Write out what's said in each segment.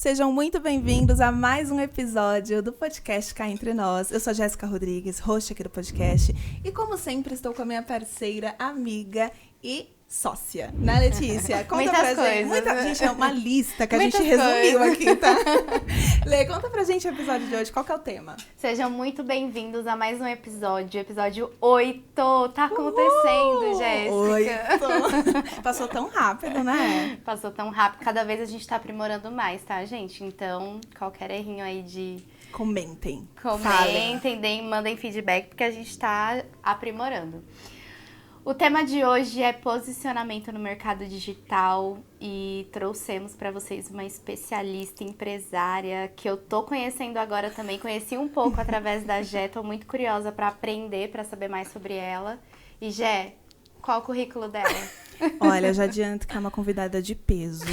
Sejam muito bem-vindos a mais um episódio do podcast Cá Entre Nós. Eu sou a Jéssica Rodrigues, host aqui do podcast. E como sempre, estou com a minha parceira, amiga e sócia, né, Letícia? Conta Muitas pra gente. coisas. Gente, é uma lista que a Muitas gente resumiu coisas. aqui, tá? Lê, conta pra gente o episódio de hoje. Qual que é o tema? Sejam muito bem-vindos a mais um episódio 8. Tá acontecendo, Jéssica. 8. Passou tão rápido, né? Passou tão rápido, cada vez a gente tá aprimorando mais, tá, gente? Então, qualquer errinho aí de... Comentem. Comentem, mandem feedback, porque a gente tá aprimorando. O tema de hoje é posicionamento no mercado digital e trouxemos para vocês uma especialista empresária que eu tô conhecendo agora também. Conheci um pouco através da Jé, tô muito curiosa para aprender, para saber mais sobre ela. E Jé, qual o currículo dela? Olha, já adianto que é uma convidada de peso.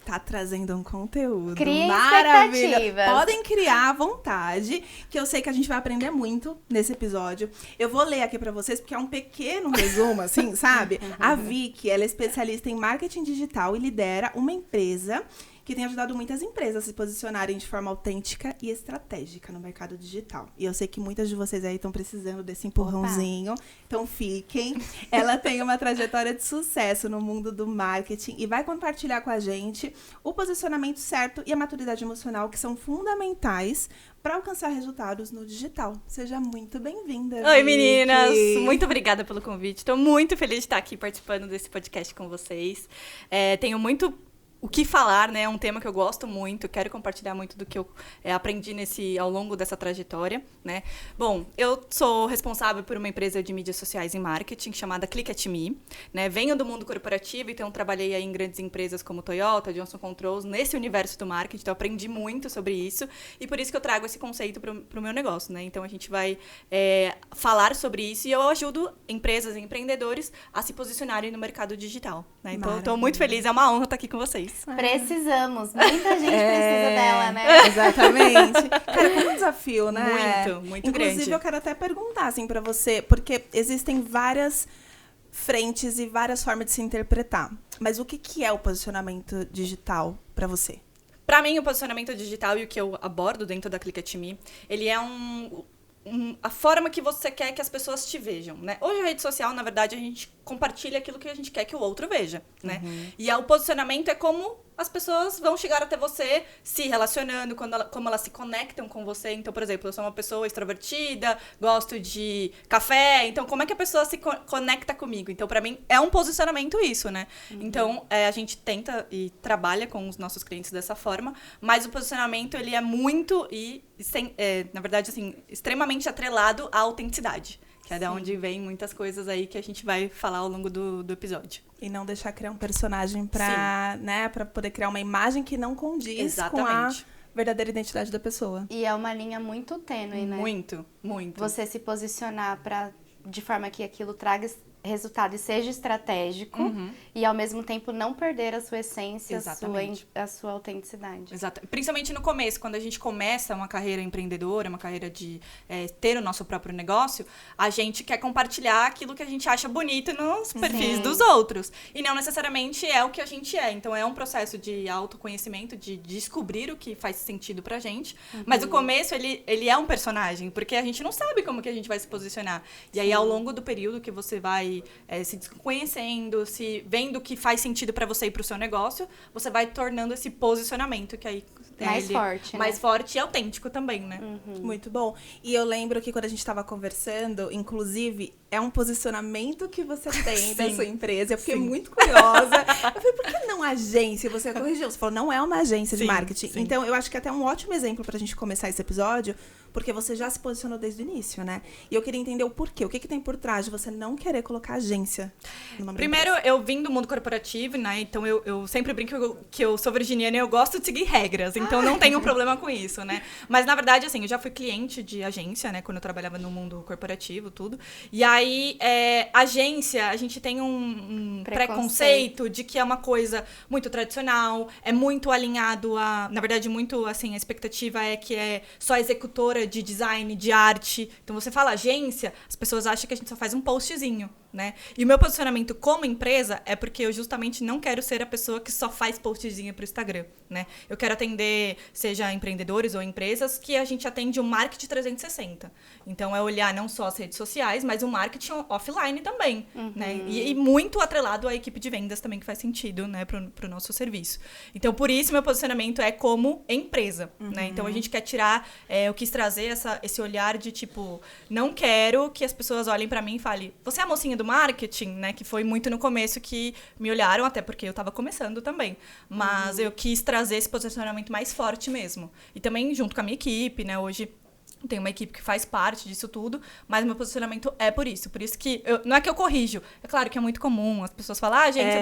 Tá trazendo um conteúdo Criem maravilhoso. expectativas. Podem criar à vontade, que eu sei que a gente vai aprender muito nesse episódio. Eu vou ler aqui pra vocês, porque é um pequeno resumo, assim, sabe? A Vicky, ela é especialista em marketing digital e lidera uma empresa que tem ajudado muitas empresas a se posicionarem de forma autêntica e estratégica no mercado digital. E eu sei que muitas de vocês aí estão precisando desse empurrãozinho, então fiquem. Ela tem uma trajetória de sucesso no mundo do marketing e vai compartilhar com a gente o posicionamento certo e a maturidade emocional, que são fundamentais para alcançar resultados no digital. Seja muito bem-vinda, Oi, Vicky. meninas! Muito obrigada pelo convite. Estou muito feliz de estar aqui participando desse podcast com vocês. Tenho muito o que falar, né? É um tema que eu gosto muito, quero compartilhar muito do que eu aprendi ao longo dessa trajetória, né? Bom, eu sou responsável por uma empresa de mídias sociais e marketing chamada Click at Me, né? Venho do mundo corporativo, então trabalhei aí em grandes empresas como Toyota, Johnson Controls, nesse universo do marketing, então aprendi muito sobre isso e por isso que eu trago esse conceito para o meu negócio, né? Então a gente vai falar sobre isso e eu ajudo empresas e empreendedores a se posicionarem no mercado digital, né? Então eu estou muito feliz, é uma honra estar aqui com vocês. Precisamos, muita gente precisa dela, né? Exatamente. Cara, como um desafio, né? Muito Inclusive, grande. eu quero até perguntar, assim, pra você, porque existem várias frentes e várias formas de se interpretar. Mas o que é o posicionamento digital pra você? Para mim, o posicionamento digital e o que eu abordo dentro da Click at Me, ele é a forma que você quer que as pessoas te vejam, né? Hoje a rede social, na verdade, a gente compartilha aquilo que a gente quer que o outro veja, né? E o posicionamento é como as pessoas vão chegar até você se relacionando, como elas se conectam com você. Então, por exemplo, eu sou uma pessoa extrovertida, gosto de café, então como é que a pessoa se conecta comigo? Então, para mim, é um posicionamento isso, né? Então, a gente tenta e trabalha com os nossos clientes dessa forma, mas o posicionamento, ele é muito na verdade, assim, extremamente atrelado à autenticidade. Que é da onde vem muitas coisas aí que a gente vai falar ao longo do episódio. E não deixar criar um personagem pra poder criar uma imagem que não condiz com a verdadeira identidade da pessoa. E é uma linha muito tênue, né? Muito. Você se posicionar de forma que aquilo traga resultado e seja estratégico e ao mesmo tempo não perder a sua essência, a sua autenticidade. Exato. Principalmente no começo, quando a gente começa uma carreira empreendedora, uma carreira de ter o nosso próprio negócio, a gente quer compartilhar aquilo que a gente acha bonito nos perfis dos outros. E não necessariamente é o que a gente é. Então é um processo de autoconhecimento, de descobrir o que faz sentido pra gente. Mas o começo, ele é um personagem, porque a gente não sabe como que a gente vai se posicionar. E aí, ao longo do período que você vai se conhecendo, se vendo o que faz sentido pra você e pro seu negócio, você vai tornando esse posicionamento que aí mais forte e autêntico também, né? Muito bom. E eu lembro que quando a gente tava conversando, inclusive, é um posicionamento que você tem da sua empresa. Eu fiquei muito curiosa. Eu falei, por que não agência? Você corrigiu. Você falou, não é uma agência de marketing. Sim. Então, eu acho que é até um ótimo exemplo pra gente começar esse episódio, porque você já se posicionou desde o início, né? E eu queria entender o porquê. O que tem por trás de você não querer colocar agência no nome da empresa? Primeiro, eu vim do mundo corporativo, né? Então, eu sempre brinco que eu sou virginiana e eu gosto de seguir regras. Então, não tenho problema com isso, né? Mas, na verdade, assim, eu já fui cliente de agência, né? Quando eu trabalhava no mundo corporativo, tudo. E aí, agência, a gente tem um preconceito de que é uma coisa muito tradicional, é muito alinhado a... Na verdade, muito, assim, a expectativa é que é só executora consultora de design, de arte. Então, você fala agência, as pessoas acham que a gente só faz um postzinho, né? E o meu posicionamento como empresa é porque eu justamente não quero ser a pessoa que só faz postzinho pro Instagram, né? Eu quero atender, seja empreendedores ou empresas, que a gente atende um marketing 360. Então, é olhar não só as redes sociais, mas o marketing offline também, né? E muito atrelado à equipe de vendas também, que faz sentido, né, pro nosso serviço. Então, por isso, meu posicionamento é como empresa, né? Então, a gente quer tirar, eu quis trazer esse olhar de, tipo, não quero que as pessoas olhem pra mim e falem, você é a mocinha do marketing, né? Que foi muito no começo que me olharam, até porque eu tava começando também. Mas eu quis trazer esse posicionamento mais forte mesmo. E também junto com a minha equipe, né? Hoje tem uma equipe que faz parte disso tudo, mas meu posicionamento é por isso. Por isso que, não é que eu corrijo. É claro que é muito comum, as pessoas falam, gente,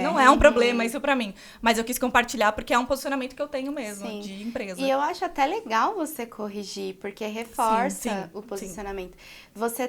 não é um problema isso pra mim. Mas eu quis compartilhar porque é um posicionamento que eu tenho mesmo, Sim. de empresa. E eu acho até legal você corrigir, porque reforça o posicionamento. Você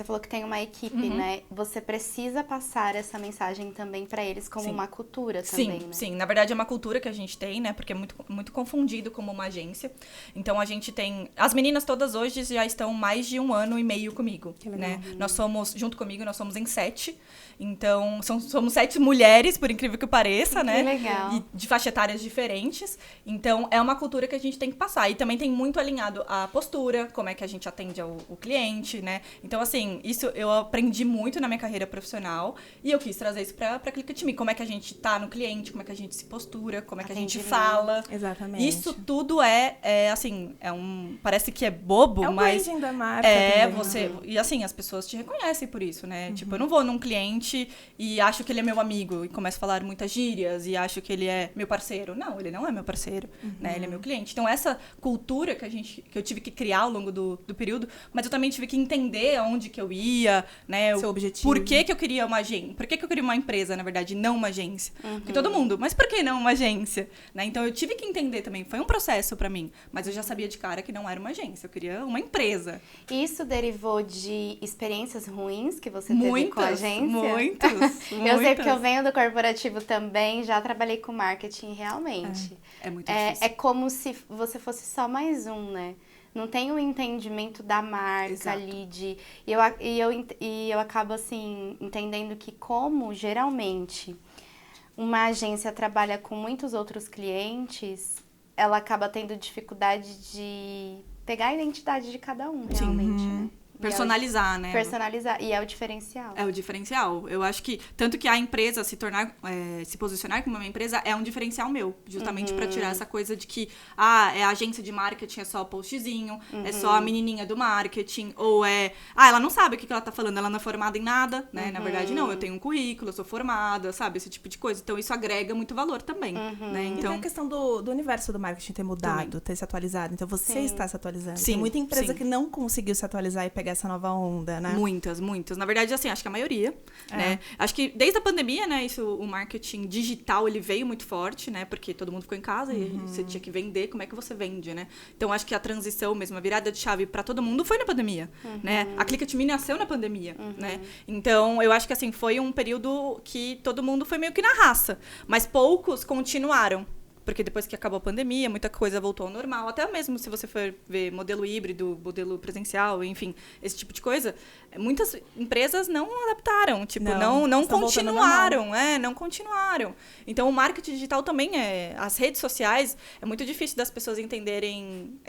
falou que tem uma equipe, né? Você precisa passar essa mensagem também pra eles como uma cultura também, né? Sim, na verdade é uma cultura que a gente tem, né? Porque é muito, muito confundido como uma agência. Então a gente tem... As meninas todas hoje já estão mais de 1 ano e meio comigo, né? Nós somos, junto comigo, nós somos em 7. Então, somos 7 mulheres, por incrível que pareça, né? Que legal. E de faixa etárias diferentes. Então, é uma cultura que a gente tem que passar. E também tem muito alinhado a postura, como é que a gente atende o cliente, né? Então, assim, isso eu aprendi muito na minha carreira profissional. E eu quis trazer isso pra Clica to Me. Como é que a gente tá no cliente, como é que a gente se postura, como é que a gente fala. Exatamente. Isso tudo assim, parece que é bobo, mas... É o branding da marca também. E assim, as pessoas te reconhecem por isso, né? Tipo, eu não vou num cliente e acho que ele é meu amigo e começo a falar muitas gírias e acho que ele é meu parceiro. Não, ele não é meu parceiro, né? Ele é meu cliente. Então, essa cultura que eu tive que criar ao longo do período, mas eu também tive que entender aonde que eu ia, né? Seu objetivo. Por que eu queria uma agência? Por que eu queria uma empresa, na verdade, não uma agência? Porque todo mundo, mas por que não uma agência? Né? Então, eu tive que entender também. Foi um processo pra mim, mas eu já sabia de cara que não era uma agência, eu queria uma empresa. Isso derivou de experiências ruins que você teve com a agência? Muitas. Eu sei porque eu venho do corporativo também, já trabalhei com marketing realmente. É muito difícil. É como se você fosse só mais um, né? Não tem um entendimento da marca ali e eu acabo assim entendendo que como geralmente uma agência trabalha com muitos outros clientes, ela acaba tendo dificuldade de pegar a identidade de cada um, realmente, né? Personalizar, né? Personalizar. E é o diferencial. É o diferencial. Eu acho que, tanto que a empresa se posicionar como uma empresa é um diferencial meu. Justamente pra tirar essa coisa de que, é a agência de marketing, é só o postzinho, é só a menininha do marketing, ou ela não sabe o que ela tá falando, ela não é formada em nada, né? Na verdade, não, eu tenho um currículo, eu sou formada, sabe? Esse tipo de coisa. Então, isso agrega muito valor também, né? Então, Então, a questão do universo do marketing ter mudado, também. ter se atualizado. Então, você está se atualizando. Sim, Tem muita empresa sim. que não conseguiu se atualizar e pegar essa nova onda, né? Muitas. Na verdade, assim, acho que a maioria, né? Acho que desde a pandemia, né, o marketing digital, ele veio muito forte, né? Porque todo mundo ficou em casa e você tinha que vender, como é que você vende, né? Então, acho que a transição mesmo, a virada de chave pra todo mundo foi na pandemia, né? A Clica to Me nasceu na pandemia, né? Então, eu acho que, assim, foi um período que todo mundo foi meio que na raça, mas poucos continuaram. Porque depois que acabou a pandemia, muita coisa voltou ao normal. Até mesmo se você for ver modelo híbrido, modelo presencial, enfim, esse tipo de coisa, muitas empresas não adaptaram, tipo, não continuaram, não continuaram. Então, o marketing digital também as redes sociais, é muito difícil das pessoas entenderem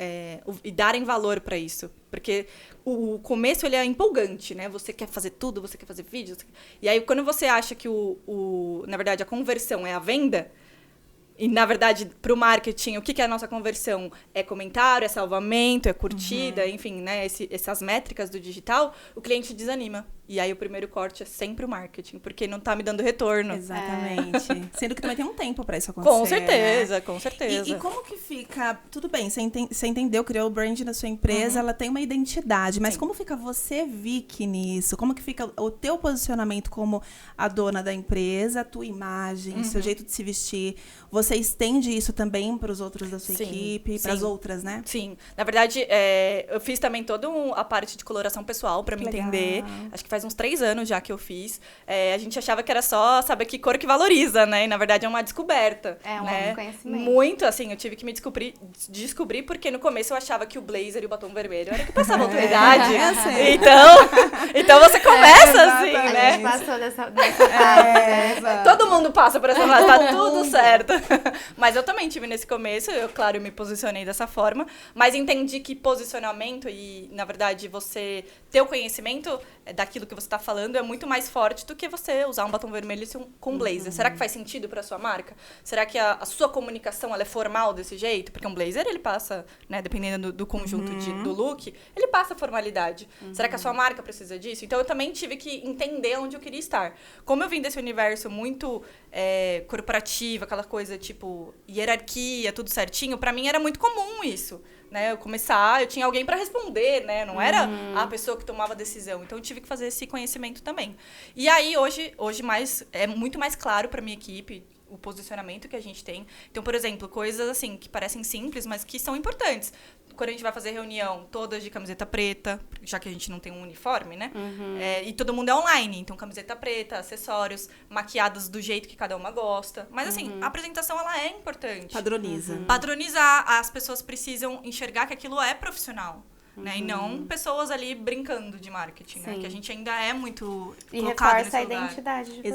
e darem valor para isso. Porque o começo, ele é empolgante, né? Você quer fazer tudo, você quer fazer vídeos. E aí, quando você acha que, na verdade, a conversão é a venda, e, na verdade, para o marketing, o que é a nossa conversão? É comentário, é salvamento, é curtida, enfim, né? Essas métricas do digital, o cliente desanima. E aí, o primeiro corte é sempre o marketing, porque não tá me dando retorno. Exatamente. Sendo que também tem um tempo pra isso acontecer. Com certeza, né? com certeza. E como que fica... Tudo bem, você entendeu, criou o brand na sua empresa, ela tem uma identidade, mas como fica você, Vicky, nisso? Como que fica o teu posicionamento como a dona da empresa, a tua imagem, seu jeito de se vestir? Você estende isso também para os outros da sua equipe, para as outras, né? Sim. Na verdade, eu fiz também toda a parte de coloração pessoal para me entender. Acho que faz faz uns 3 anos já que eu fiz. A gente achava que era só, sabe, que cor que valoriza, né? E na verdade é uma descoberta. É um né? conhecimento. Muito, assim, eu tive que me descobrir porque no começo eu achava que o blazer e o batom vermelho era que passava autoridade. Então você começa assim, A né? gente passou dessa fase, né? Todo mundo passa por essa fase, tá tudo certo. Mas eu também tive nesse começo, claro, me posicionei dessa forma, mas entendi que posicionamento e, na verdade, você ter o conhecimento daquilo que você tá falando é muito mais forte do que você usar um batom vermelho com blazer. Será que faz sentido pra sua marca? Será que a sua comunicação ela é formal desse jeito? Porque um blazer, ele passa, né, dependendo do conjunto do look, ele passa formalidade. Será que a sua marca precisa disso? Então, eu também tive que entender onde eu queria estar. Como eu vim desse universo muito corporativo, aquela coisa, tipo, hierarquia, tudo certinho, pra mim era muito comum isso. Né, eu tinha alguém para responder, né? Não era a pessoa que tomava a decisão. Então, eu tive que fazer esse conhecimento também. E aí, hoje é muito mais claro para minha equipe o posicionamento que a gente tem. Então, por exemplo, coisas assim que parecem simples, mas que são importantes. Quando a gente vai fazer reunião, todas de camiseta preta, já que a gente não tem um uniforme, né? E todo mundo é online, então camiseta preta, acessórios, maquiados do jeito que cada uma gosta. Mas assim, a apresentação, ela é importante. Padroniza. Padronizar, as pessoas precisam enxergar que aquilo é profissional. Né? E não pessoas ali brincando de marketing, né? Que a gente ainda é muito e colocado reforça a nesse lugar. identidade de vocês.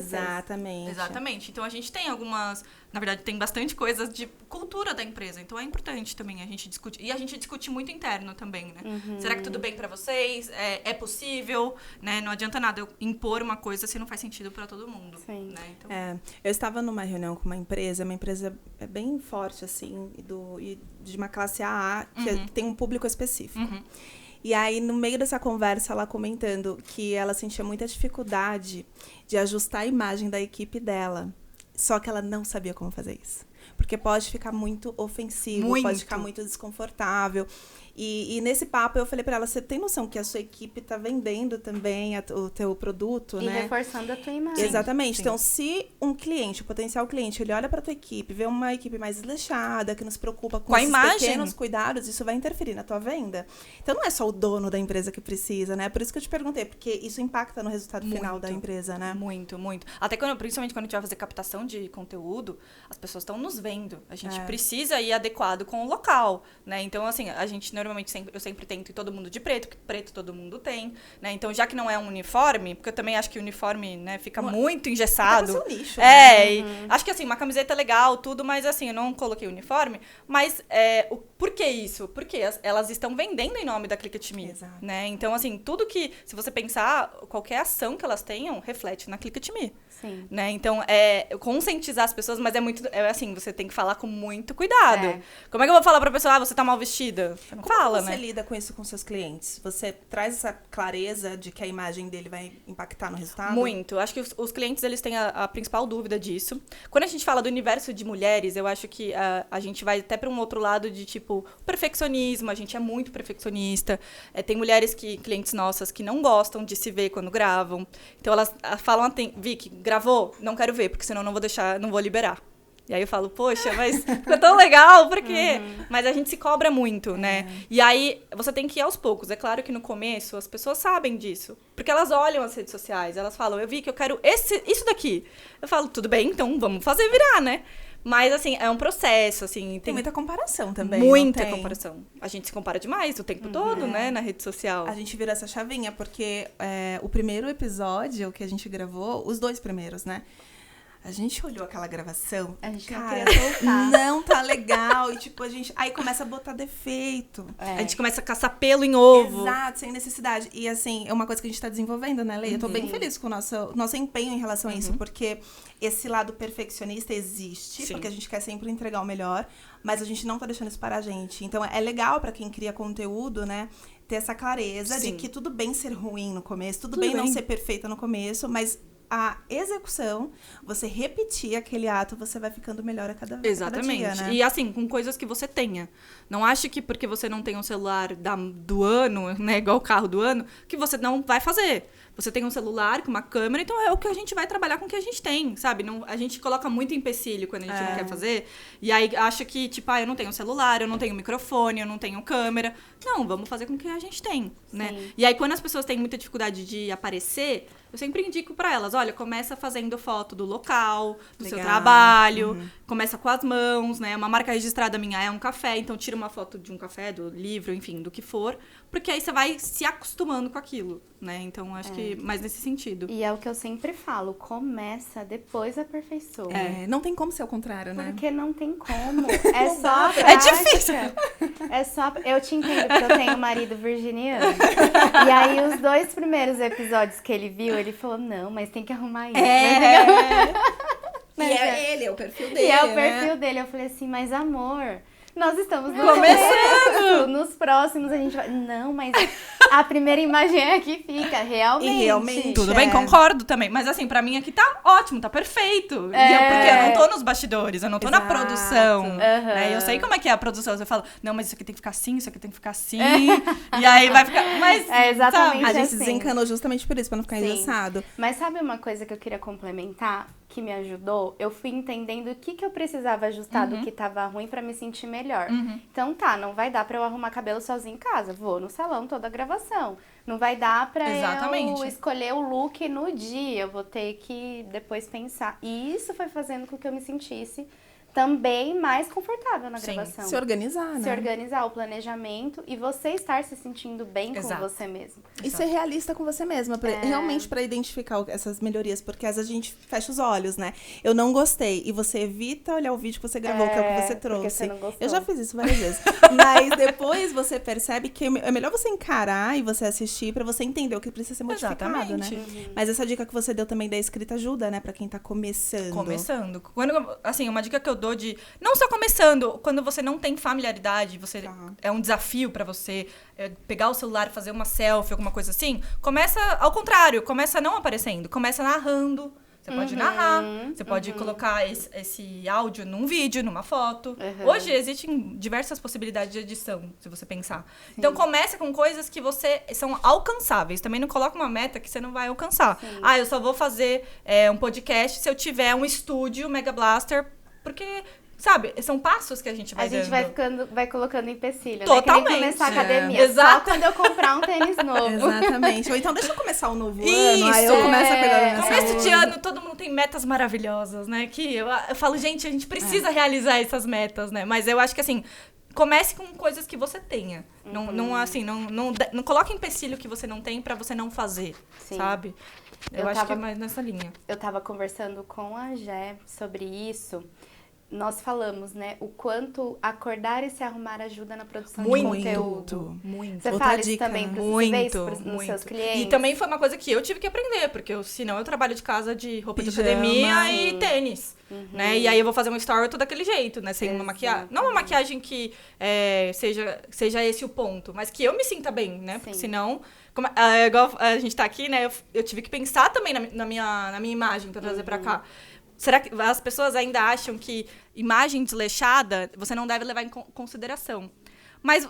Exatamente. Então, a gente tem algumas... Na verdade, tem bastante coisas de cultura da empresa. Então, é importante também a gente discutir. E a gente discute muito interno também, né? Será que tudo bem pra vocês? É possível? Né? Não adianta nada eu impor uma coisa se não faz sentido pra todo mundo. Sim. Né? Então... Eu estava numa reunião com uma empresa bem forte, assim, de uma classe AA, que tem um público específico. E aí, no meio dessa conversa, ela comentando que ela sentia muita dificuldade de ajustar a imagem da equipe dela. Só que ela não sabia como fazer isso. Porque pode ficar muito ofensivo, pode ficar muito desconfortável. E nesse papo eu falei pra ela, você tem noção que a sua equipe tá vendendo também o teu produto, e né? reforçando a tua imagem. Exatamente. Sim. Então, se um cliente, o potencial cliente, ele olha pra tua equipe, vê uma equipe mais desleixada, que nos preocupa com a esses imagem. pequenos cuidados, isso vai interferir na tua venda. Então, não é só o dono da empresa que precisa, né? Por isso que eu te perguntei, porque isso impacta no resultado final da empresa, né? Muito, muito. Até principalmente quando a gente vai fazer captação de conteúdo, as pessoas estão nos vendo. A gente precisa ir adequado com o local, né? Então, assim, a gente normalmente eu sempre tento ir todo mundo de preto, porque preto todo mundo tem, né? Então, já que não é um uniforme, porque eu também acho que o uniforme, né, fica muito engessado. Fica no seu nicho, e acho que, assim, uma camiseta é legal, tudo, mas, assim, eu não coloquei uniforme. Mas, por que isso? Porque elas estão vendendo em nome da Click It Me, né? Então, assim, tudo que, se você pensar, qualquer ação que elas tenham, reflete na Click It Me. Sim. Né? Então, conscientizar as pessoas, mas assim, você tem que falar com muito cuidado. Como é que eu vou falar pra pessoa, você tá mal vestida? Você não fala, né? Como você lida com isso com seus clientes? Você traz essa clareza de que a imagem dele vai impactar no resultado? Muito. Acho que os clientes, eles têm a principal dúvida disso. Quando a gente fala do universo de mulheres, eu acho que a gente vai até pra um outro lado de, tipo, perfeccionismo. A gente é muito perfeccionista. Tem mulheres clientes nossas, que não gostam de se ver quando gravam. Então, elas falam, Vicky, gravou? Não quero ver, porque senão não vou liberar. E aí eu falo, poxa, mas ficou tão legal, por quê? Mas a gente se cobra muito, né? E aí, você tem que ir aos poucos. É claro que no começo, as pessoas sabem disso. Porque elas olham as redes sociais, elas falam, eu vi que eu quero isso daqui. Eu falo, tudo bem, então vamos fazer virar, né? Mas, assim, é um processo, assim... Tem muita comparação também, muita comparação. A gente se compara demais o tempo todo, né? Na rede social. A gente vira essa chavinha, porque o primeiro episódio que a gente gravou, os 2 primeiros, né? A gente olhou aquela gravação, a gente cara, não queria voltar. Não tá legal. E tipo, aí começa a botar defeito. A gente começa a caçar pelo em ovo. Exato, sem necessidade. E assim, é uma coisa que a gente tá desenvolvendo, né, Lei? Eu tô bem feliz com o nosso empenho em relação a isso, porque esse lado perfeccionista existe, porque a gente quer sempre entregar o melhor, mas a gente não tá deixando isso para a gente. Então, é legal pra quem cria conteúdo, né, ter essa clareza de que tudo bem ser ruim no começo, tudo bem não ser perfeita no começo, mas a execução, você repetir aquele ato, você vai ficando melhor a cada Exatamente. Cada dia, né? E assim, com coisas que você tenha. Não ache que porque você não tem um celular do ano, né, igual o carro do ano, que você não vai fazer. Você tem um celular com uma câmera, então é o que a gente vai trabalhar com o que a gente tem, sabe? Não, a gente coloca muito empecilho quando a gente não quer fazer. E aí acha que, tipo, eu não tenho celular, eu não tenho microfone, eu não tenho câmera. Não, vamos fazer com o que a gente tem, né? Sim. E aí quando as pessoas têm muita dificuldade de aparecer, eu sempre indico pra elas, olha, começa fazendo foto do local, do seu Legal. trabalho, começa com as mãos, né? Uma marca registrada minha é um café, então tira uma foto de um café, do livro, enfim, do que for, porque aí você vai se acostumando com aquilo, né? Então, acho que mais nesse sentido. E é o que eu sempre falo, começa, depois aperfeiçoa. Não tem como ser o contrário, né? Porque não tem como. É só a É prática. difícil. É só. Eu te entendo, porque eu tenho um marido virginiano. E aí, os 2 primeiros episódios que ele viu, ele falou: não, mas tem que arrumar isso. E é ele, é o perfil dele. E é o né? perfil dele. Eu falei assim: mas amor, nós estamos no Começando! começo. Nos próximos a gente vai. Não, mas a primeira imagem é que fica, realmente. E realmente. Tudo bem, concordo também. Mas assim, pra mim aqui tá ótimo, tá perfeito. Porque eu não tô nos bastidores, eu não tô na Exato. produção. Né? Eu sei como é que é a produção. Você fala, não, mas isso aqui tem que ficar assim, isso aqui tem que ficar assim. E aí vai ficar. Mas, É exatamente sabe? A gente assim. desencanou justamente por isso, pra não ficar Sim. engessado. Mas sabe uma coisa que eu queria complementar, que me ajudou? Eu fui entendendo o que eu precisava ajustar do que tava ruim pra me sentir melhor. Então tá, não vai dar pra eu arrumar cabelo sozinha em casa. Vou no salão toda a gravação. Não vai dar pra Exatamente. eu escolher o look no dia. Eu vou ter que depois pensar. E isso foi fazendo com que eu me sentisse também mais confortável na Sim. gravação. Se organizar, né? Se organizar, o planejamento e você estar se sentindo bem Exato. com você mesmo. E ser realista com você mesma, realmente pra identificar essas melhorias, porque às vezes a gente fecha os olhos, né? Eu não gostei, e você evita olhar o vídeo que você gravou, que é o que você porque trouxe. você não gostou. Eu já fiz isso várias vezes. Mas depois você percebe que é melhor você encarar e você assistir pra você entender o que precisa ser modificado, Exatamente. né? Mas essa dica que você deu também da escrita ajuda, né? Pra quem tá começando. Começando. Quando, assim, uma dica que eu dou de... Não só começando, quando você não tem familiaridade, você é um desafio pra você pegar o celular, fazer uma selfie, alguma coisa assim, começa ao contrário, começa não aparecendo, começa narrando. Você pode narrar, você pode colocar esse áudio num vídeo, numa foto. Hoje existem diversas possibilidades de edição, se você pensar. Sim. Então começa com coisas que são alcançáveis. Também não coloca uma meta que você não vai alcançar. Sim. Eu só vou fazer um podcast se eu tiver um estúdio Mega Blaster, porque... Sabe, são passos que a gente vai dando. A gente vai colocando empecilho, Totalmente. Né? Que nem começar a academia. Exato. Só quando eu comprar um tênis novo. Exatamente. Ou então deixa eu começar o novo Isso. ano, aí eu começo a cuidar da minha Começo saúde. de ano, todo mundo tem metas maravilhosas, né? Que eu falo, gente, a gente precisa realizar essas metas, né? Mas eu acho que, assim, comece com coisas que você tenha. Não coloque empecilho que você não tem pra você não fazer, sabe? Eu acho que é mais nessa linha. Eu tava conversando com a Gé sobre isso. Nós falamos, né, o quanto acordar e se arrumar ajuda na produção de conteúdo. Muito. Você Outra fala isso dica, também nos seus clientes? E também foi uma coisa que eu tive que aprender, porque senão eu trabalho de casa de roupa Pijama. de academia e tênis, né? E aí eu vou fazer um story todo daquele jeito, né? Sem uma maquiagem. Não uma maquiagem que seja esse o ponto, mas que eu me sinta bem, né? Porque senão... igual a gente tá aqui, né? Eu tive que pensar também na minha imagem pra trazer pra cá. Será que as pessoas ainda acham que imagem desleixada você não deve levar em consideração? Mas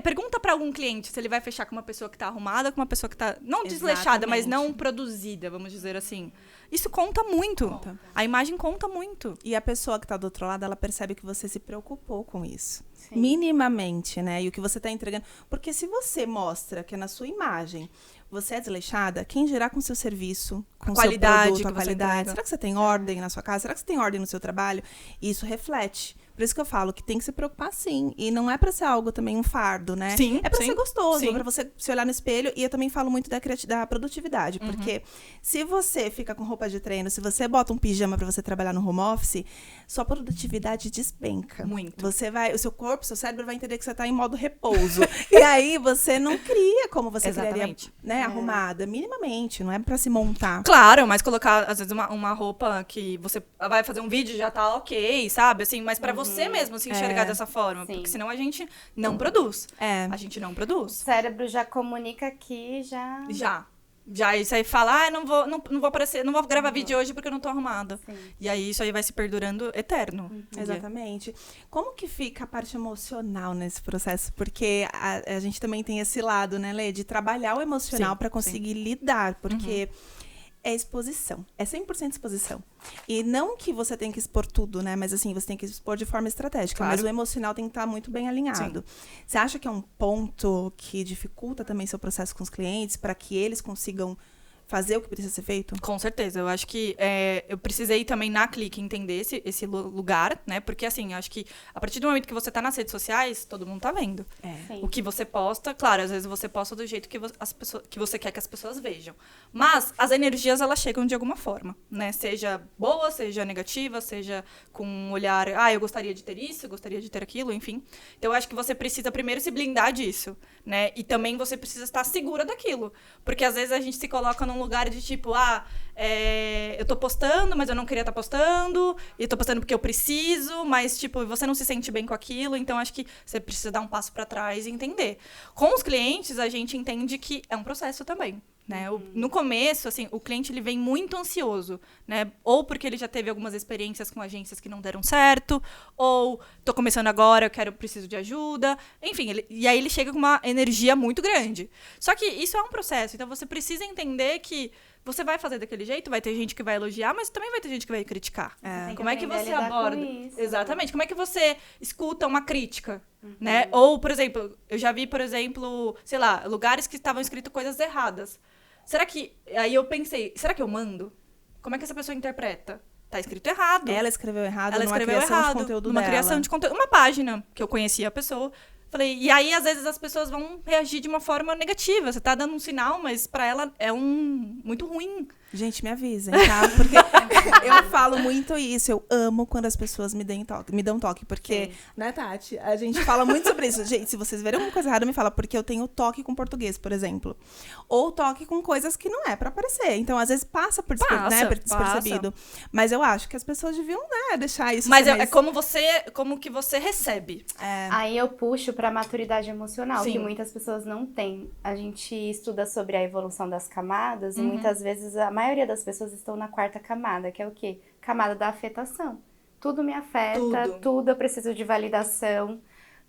pergunta pra algum cliente se ele vai fechar com uma pessoa que tá arrumada, com uma pessoa que tá não desleixada, mas não produzida, vamos dizer assim. Isso conta muito. Conta. A imagem conta muito. E a pessoa que tá do outro lado, ela percebe que você se preocupou com isso. Sim. Minimamente, né? E o que você tá entregando. Porque se você mostra que na sua imagem você é desleixada, quem dirá com o seu serviço, com o seu produto, a qualidade? Será que você tem ordem na sua casa? Será que você tem ordem no seu trabalho? E isso reflete. Por isso que eu falo que tem que se preocupar, sim. E não é pra ser algo também um fardo, né? Sim, é pra ser gostoso, sim. é pra você se olhar no espelho. E eu também falo muito da produtividade. Porque se você fica com roupa de treino, se você bota um pijama pra você trabalhar no home office, sua produtividade despenca. Muito. O seu corpo, seu cérebro vai entender que você tá em modo repouso. E aí você não cria como você criaria, né? Arrumada, minimamente. Não é pra se montar. Claro, mas colocar, às vezes, uma roupa que você vai fazer um vídeo e já tá ok, sabe? Assim, mas pra você mesmo se enxergar dessa forma. Sim. Porque senão a gente não produz. É. A gente não O produz. cérebro já comunica aqui, já... Já isso aí fala, não vou aparecer, não vou gravar vídeo hoje porque eu não tô arrumada. Sim. E aí isso aí vai se perdurando eterno. Exatamente. Como que fica a parte emocional nesse processo? Porque a gente também tem esse lado, né, Lê, de trabalhar o emocional Sim, para conseguir lidar, porque é exposição, é 100% exposição. E não que você tem que expor tudo, né, mas assim, você tem que expor de forma estratégica, Claro. mas o emocional tem que estar muito bem alinhado. Você acha que é um ponto que dificulta também seu processo com os clientes para que eles consigam fazer o que precisa ser feito? Com certeza, eu acho que eu precisei também na Clique entender esse lugar, né? Porque assim, eu acho que a partir do momento que você tá nas redes sociais, todo mundo tá vendo. Sim. O que você posta, claro, às vezes você posta do jeito que você quer que as pessoas vejam. Mas as energias, elas chegam de alguma forma, né? Seja boa, seja negativa, seja com um olhar, eu gostaria de ter isso, eu gostaria de ter aquilo, enfim. Então eu acho que você precisa primeiro se blindar disso, né? E também você precisa estar segura daquilo. Porque às vezes a gente se coloca num lugar de tipo, eu tô postando, mas eu não queria estar postando, e tô postando porque eu preciso, mas tipo, você não se sente bem com aquilo, então acho que você precisa dar um passo para trás e entender. Com os clientes, a gente entende que é um processo também. Né? No começo, assim, o cliente ele vem muito ansioso, né? Ou porque ele já teve algumas experiências com agências que não deram certo, ou tô começando agora, preciso de ajuda. Enfim, e aí ele chega com uma energia muito grande. Só que isso é um processo, então você precisa entender que você vai fazer daquele jeito, vai ter gente que vai elogiar, mas também vai ter gente que vai criticar. Tem Como é que aprender a você lidar com aborda? isso. Exatamente. Como é que você escuta uma crítica? Né? Ou, por exemplo, eu já vi, por exemplo, sei lá, lugares que estavam escrito coisas erradas. Será que... Aí eu pensei, será que eu mando? Como é que essa pessoa interpreta? Tá escrito errado. Ela escreveu errado Ela numa escreveu criação errado, de conteúdo numa dela. criação de conteúdo. Uma página que eu conhecia a pessoa. Falei, e aí, às vezes, as pessoas vão reagir de uma forma negativa. Você tá dando um sinal, mas pra ela é muito ruim. Gente, me avisem, tá? Porque eu falo muito isso. Eu amo quando as pessoas me dão toque. Porque, né, Tati? A gente fala muito sobre isso. Gente, se vocês verem alguma coisa errada, me fala. Porque eu tenho toque com português, por exemplo. Ou toque com coisas que não é pra aparecer. Então, às vezes, passa por despercebido. Mas eu acho que as pessoas deviam, né, deixar isso. Mas é como que você recebe. Aí eu puxo pra maturidade emocional, Sim. que muitas pessoas não têm. A gente estuda sobre a evolução das camadas e muitas vezes a maioria das pessoas estão na 4ª camada, que é o quê? Camada da afetação. Tudo me afeta, tudo eu preciso de validação,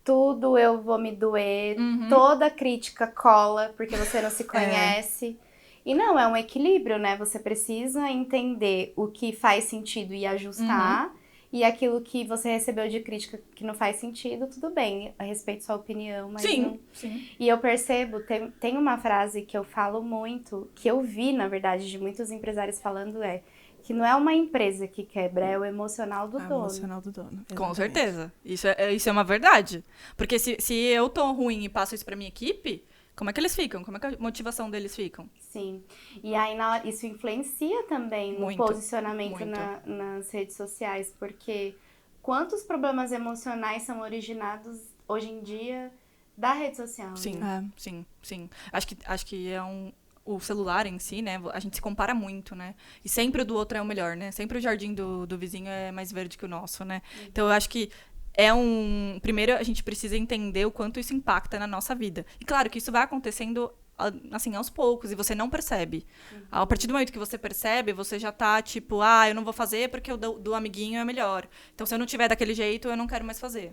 tudo eu vou me doer, toda crítica cola porque você não se conhece. E não, é um equilíbrio, né? Você precisa entender o que faz sentido e ajustar. E aquilo que você recebeu de crítica que não faz sentido, tudo bem, eu respeito sua opinião, mas não... Sim. E eu percebo, tem uma frase que eu falo muito, que eu vi, na verdade, de muitos empresários falando, que não é uma empresa que quebra, é o emocional do dono. O emocional do dono. Exatamente. Com certeza. Isso é uma verdade. Porque se eu tô ruim e passo isso pra minha equipe, como é que eles ficam? Como é que a motivação deles fica? Sim. E aí isso influencia também no posicionamento nas redes sociais, porque quantos problemas emocionais são originados hoje em dia da rede social? Sim, né? sim. Acho que o celular em si, né? A gente se compara muito, né? E sempre o do outro é o melhor, né? Sempre o jardim do vizinho é mais verde que o nosso, né? Então eu acho que primeiro, a gente precisa entender o quanto isso impacta na nossa vida. E claro que isso vai acontecendo, assim, aos poucos, e você não percebe. A partir do momento que você percebe, você já tá, tipo, eu não vou fazer porque o do amiguinho é melhor. Então, se eu não tiver daquele jeito, eu não quero mais fazer.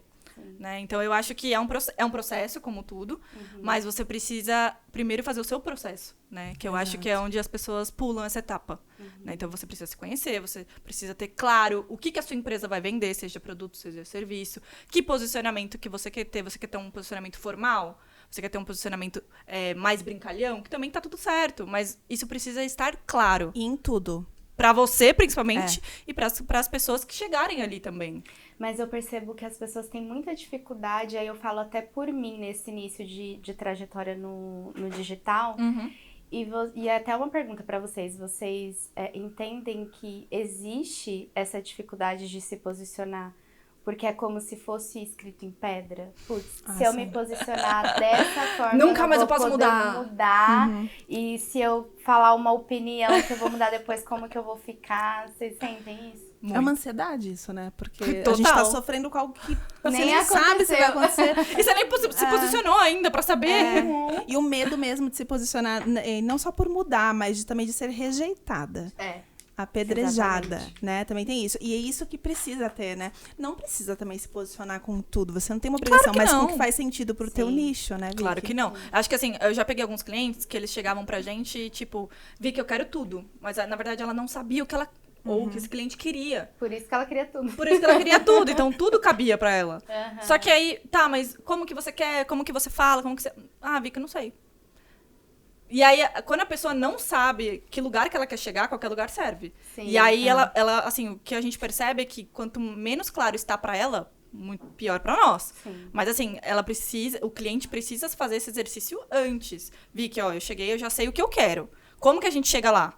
Né? Então, eu acho que é um processo, como tudo, mas você precisa primeiro fazer o seu processo, né? Que eu acho que é onde as pessoas pulam essa etapa. Né? Então, você precisa se conhecer, você precisa ter claro o que a sua empresa vai vender, seja produto, seja serviço, que posicionamento que você quer ter. Você quer ter um posicionamento formal? Você quer ter um posicionamento mais brincalhão? Que também tá tudo certo, mas isso precisa estar claro. E em tudo. Pra você, principalmente, e pras pessoas que chegarem ali também. Mas eu percebo que as pessoas têm muita dificuldade, aí eu falo até por mim nesse início de trajetória no digital. E até uma pergunta pra vocês. Vocês entendem que existe essa dificuldade de se posicionar porque é como se fosse escrito em pedra. Putz, se eu me posicionar dessa forma, Nunca mais eu vou posso poder mudar. E se eu falar uma opinião que eu vou mudar depois, como que eu vou ficar? Vocês sentem isso? É uma ansiedade isso, né? Porque Total. a gente tá sofrendo com algo que você Nem nem sabe se vai acontecer. E você nem se posicionou ainda pra saber. E o medo mesmo de se posicionar, não só por mudar, mas também de ser rejeitada. Apedrejada, Exatamente. né? Também tem isso. E é isso que precisa ter, né? Não precisa também se posicionar com tudo. Você não tem uma obrigação, mas com o que faz sentido pro teu nicho, né, Vicky? Claro que não. Acho que assim, eu já peguei alguns clientes que eles chegavam pra gente e, tipo, Vicky, eu quero tudo. Mas, na verdade, ela não sabia o que ela... Ou o que esse cliente queria. Por isso que ela queria tudo. Por isso que ela queria tudo. Então, tudo cabia pra ela. Só que aí, tá, mas como que você quer? Como que você fala? Como que você... Ah, Vicky, eu não sei. E aí, quando a pessoa não sabe que lugar que ela quer chegar, qualquer lugar serve. Sim, e aí, ela, assim, o que a gente percebe é que quanto menos claro está pra ela, muito pior pra nós. Sim. Mas assim, o cliente precisa fazer esse exercício antes. Vicky, ó, eu cheguei, eu já sei o que eu quero. Como que a gente chega lá?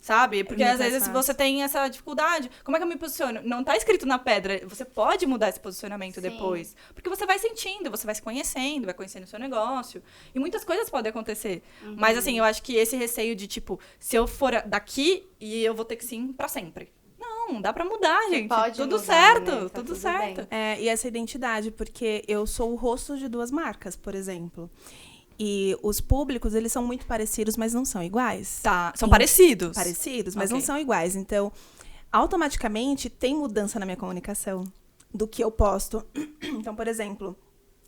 Sabe? Porque às vezes você tem essa dificuldade. Como é que eu me posiciono? Não tá escrito na pedra. Você pode mudar esse posicionamento depois. Porque você vai sentindo, você vai se conhecendo, vai conhecendo o seu negócio. E muitas coisas podem acontecer. Mas assim, eu acho que esse receio de, tipo, se eu for daqui e eu vou ter que sim pra sempre. Não, dá pra mudar, gente. Pode tudo mudar, certo, né? Tá tudo tudo certo. bem. E essa identidade, porque eu sou o rosto de 2 marcas, por exemplo. E os públicos, eles são muito parecidos, mas não são iguais. Tá, são parecidos. Parecidos, mas Ok. não são iguais. Então, automaticamente, tem mudança na minha comunicação do que eu posto. Então, por exemplo,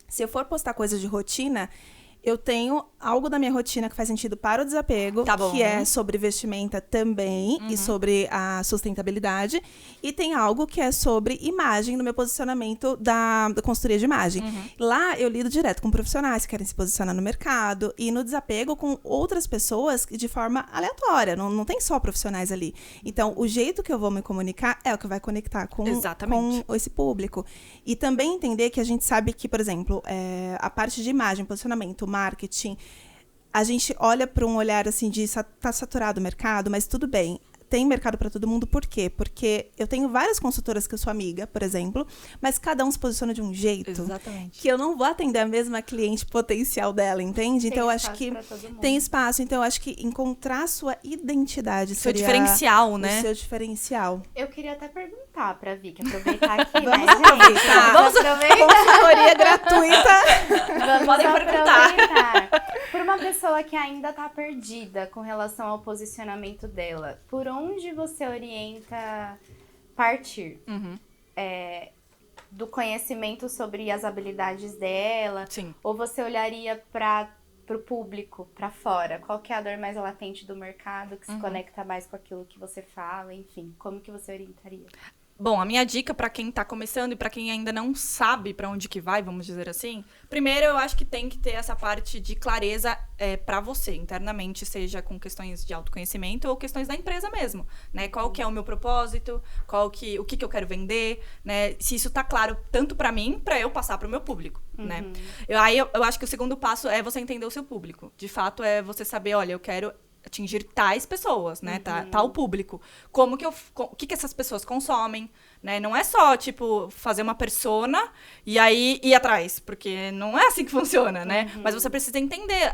se eu for postar coisas de rotina, eu tenho algo da minha rotina que faz sentido para o desapego, Tá bom. que é sobre vestimenta também e sobre a sustentabilidade. E tem algo que é sobre imagem, no meu posicionamento da consultoria de imagem. Lá eu lido direto com profissionais que querem se posicionar no mercado e no desapego com outras pessoas de forma aleatória. Não tem só profissionais ali. Então, o jeito que eu vou me comunicar é o que vai conectar com esse público. E também entender que a gente sabe que, por exemplo, a parte de imagem, posicionamento, marketing, a gente olha para um olhar assim de tá saturado o mercado, mas tudo bem. Tem mercado para todo mundo, por quê? Porque eu tenho várias consultoras que eu sou amiga, por exemplo, mas cada um se posiciona de um jeito. Exatamente. Que eu não vou atender a mesma cliente potencial dela, entende? Então, eu acho que tem espaço. Então, eu acho que encontrar a sua identidade Seu seria diferencial, né? o seu diferencial. Eu queria até perguntar pra Vicky, aproveitar aqui, Vamos né, aproveitar. gente? Vamos aproveitar. Consultoria gratuita. Vamos Podem aproveitar. Por uma pessoa que ainda tá perdida com relação ao posicionamento dela, por onde você orienta partir? Do conhecimento sobre as habilidades dela? Sim. Ou você olharia pro público, pra fora? Qual que é a dor mais latente do mercado, que se conecta mais com aquilo que você fala? Enfim, como que você orientaria? Bom, a minha dica pra quem tá começando e pra quem ainda não sabe pra onde que vai, vamos dizer assim, primeiro eu acho que tem que ter essa parte de clareza pra você, internamente, seja com questões de autoconhecimento ou questões da empresa mesmo, né? Qual que é o meu propósito, o que eu quero vender, né? Se isso tá claro tanto pra mim, pra eu passar pro meu público, né? Aí eu acho que o segundo passo é você entender o seu público. De fato, é você saber, olha, eu quero atingir tais pessoas, né? Tal público. O que essas pessoas consomem, né? Não é só, tipo, fazer uma persona e aí ir atrás, porque não é assim que funciona, né? Mas você precisa entender,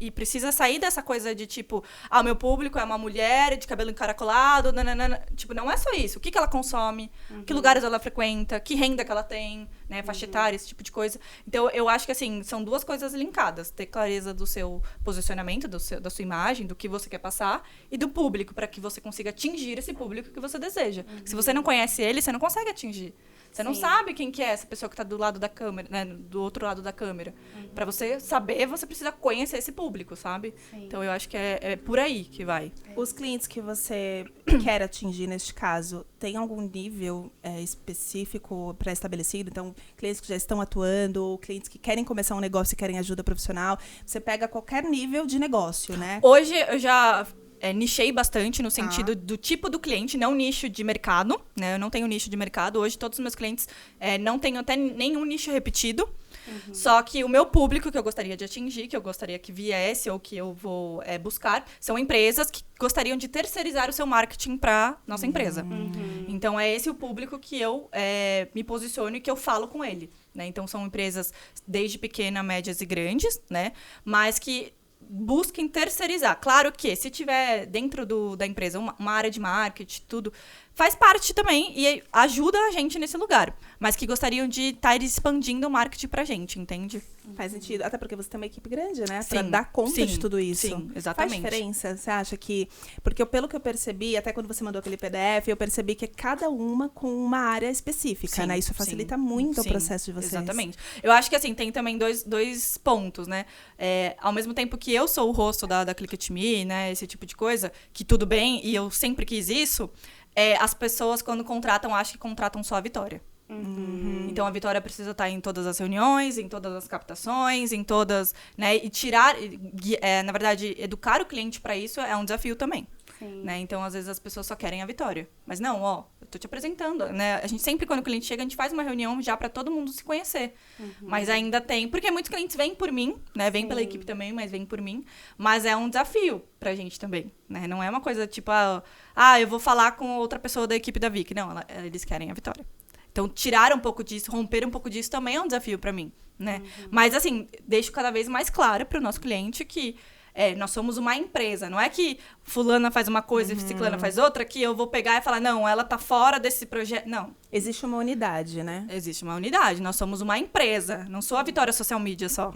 e precisa sair dessa coisa de, tipo, o meu público é uma mulher de cabelo encaracolado, nananana. Tipo, não é só isso. O que ela consome, que lugares ela frequenta, que renda que ela tem, né? Faixa etária, esse tipo de coisa. Então, eu acho que, assim, são duas coisas linkadas. Ter clareza do seu posicionamento, da sua imagem, do que você quer passar, e do público, para que você consiga atingir esse público que você deseja. Se você não conhece ele, você não consegue atingir. Você não sabe quem que é essa pessoa que está do lado da câmera, né? Do outro lado da câmera. Para você saber, você precisa conhecer esse público, sabe? Então, eu acho que é por aí que vai. Os clientes que você quer atingir, neste caso, tem algum nível específico pré-estabelecido? Então, clientes que já estão atuando, ou clientes que querem começar um negócio e querem ajuda profissional. Você pega qualquer nível de negócio, né? Hoje, eu já nichei bastante no sentido do tipo do cliente, não nicho de mercado, né? Eu não tenho nicho de mercado. Hoje, todos os meus clientes não tenho até nenhum nicho repetido. Só que o meu público que eu gostaria de atingir, que eu gostaria que viesse ou que eu vou buscar, são empresas que gostariam de terceirizar o seu marketing para nossa empresa. Então, é esse o público que eu me posiciono e que eu falo com ele, né? Então, são empresas desde pequena, médias e grandes, né? Mas que busquem terceirizar. Claro que, se tiver dentro da empresa uma área de marketing, tudo, faz parte também e ajuda a gente nesse lugar. Mas que gostariam de estar expandindo o marketing pra gente, entende? Faz sentido. Até porque você tem uma equipe grande, né? Sim, pra dar conta de tudo isso. Sim, exatamente. Faz diferença? Você acha que... Porque pelo que eu percebi, até quando você mandou aquele PDF, eu percebi que é cada uma com uma área específica, Sim, né? Isso facilita sim, muito sim, o processo de vocês. Exatamente. Eu acho que, assim, tem também dois pontos, né? Ao mesmo tempo que eu sou o rosto da Click It Me, né? Esse tipo de coisa, que tudo bem, e eu sempre quis isso, as pessoas, quando contratam, acham que contratam só a Vitória. Então, a Vitória precisa estar em todas as reuniões, em todas as captações, em todas, né? E tirar, na verdade, educar o cliente para isso é um desafio também. Né? Então, às vezes, as pessoas só querem a Vitória. Mas não, eu tô te apresentando, né? A gente sempre, quando o cliente chega, a gente faz uma reunião já para todo mundo se conhecer. Mas ainda tem... Porque muitos clientes vêm por mim, né? Vêm pela equipe também, mas vêm por mim. Mas é um desafio pra gente também, né? Não é uma coisa tipo, eu vou falar com outra pessoa da equipe da Vic. Não, eles querem a Vitória. Então, tirar um pouco disso, romper um pouco disso também é um desafio pra mim, né? Mas, assim, deixo cada vez mais claro pro nosso cliente que nós somos uma empresa. Não é que fulana faz uma coisa e ciclana faz outra, que eu vou pegar e falar, não, ela tá fora desse projeto. Não. Existe uma unidade, né? Existe uma unidade. Nós somos uma empresa. Não sou a Vitória Social Media só.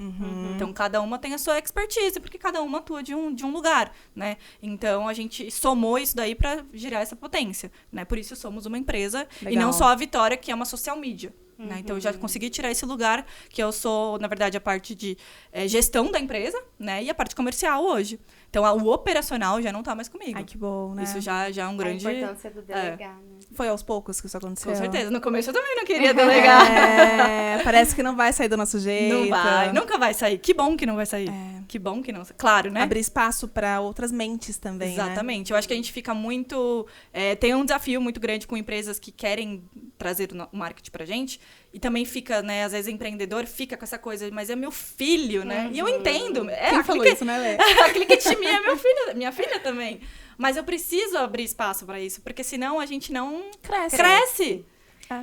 Então, cada uma tem a sua expertise, porque cada uma atua de um lugar, né? Então, a gente somou isso daí pra gerar essa potência, né? Por isso, somos uma empresa. Legal. E não só a Vitória, que é uma social media. Né? Então, eu já consegui tirar esse lugar, que eu sou, na verdade, a parte de gestão da empresa, né? E a parte comercial hoje. Então, o operacional já não tá mais comigo. Ai, que bom, né? Isso já é um grande... A importância do delegar, né? Foi aos poucos que isso aconteceu? Com certeza. No começo eu também não queria delegar. Parece que não vai sair do nosso jeito. Não vai, nunca vai sair. Que bom que não vai sair. Que bom que não. Claro, né? Abrir espaço para outras mentes também, Exatamente. Eu acho que a gente fica muito... tem um desafio muito grande com empresas que querem trazer o marketing pra gente. E também fica, né? Às vezes, empreendedor fica com essa coisa, mas é meu filho, né? E eu entendo. Quem falou isso, né, Lê? A Click It Me é meu filho, minha filha também. Mas eu preciso abrir espaço pra isso, porque senão a gente não cresce.